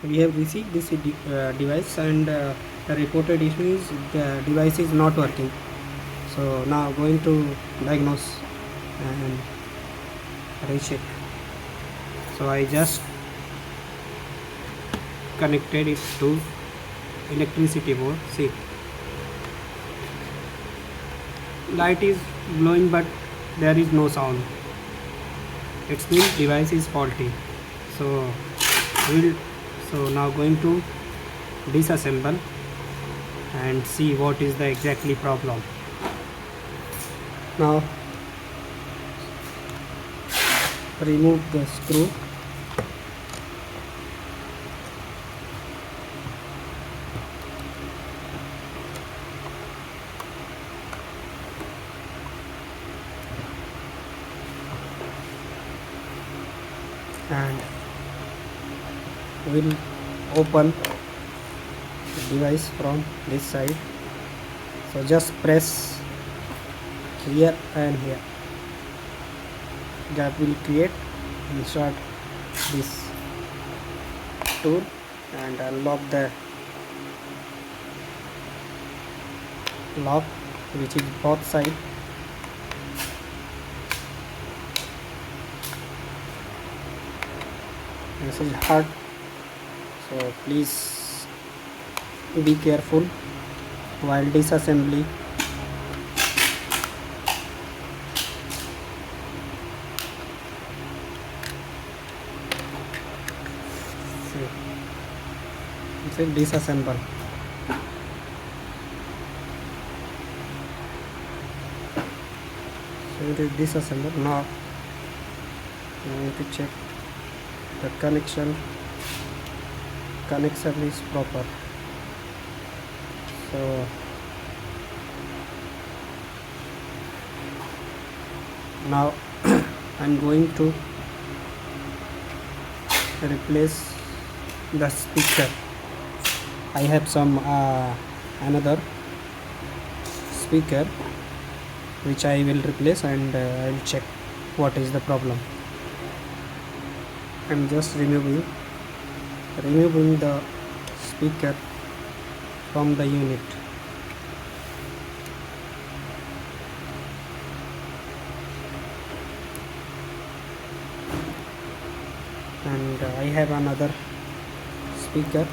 we have received this device, and the reported issue is the device is not working. So now going to diagnose and recheck. So I just connected it to electricity board. See, light is glowing but there is no sound. It means device is faulty. So now going to disassemble and see what is the exactly problem. Now remove the screw. And we'll open the device from this side. So just press here and here. Gap will create. Insert this tool and unlock the lock, which is both side. This is hard, so please be careful while disassembly. It's a disassemble. So it is disassembled. Now I need to check the connection is proper. So now I'm going to replace the speaker. I have some another speaker which I will replace, and I'll check what is the problem. I'm just removing the speaker from the unit. And I have another speaker,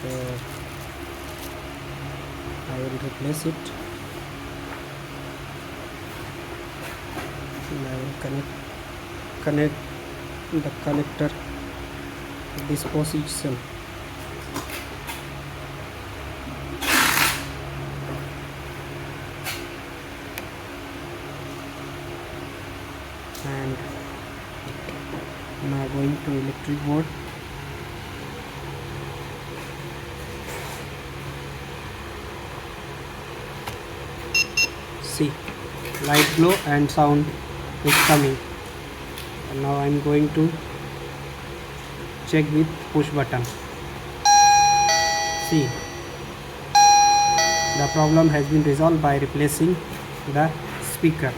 so I will replace it. And I will connect the connector to this position. And now going to electric board. See, light glow and sound is coming. And now I'm going to check with push button. See, the problem has been resolved by replacing the speaker.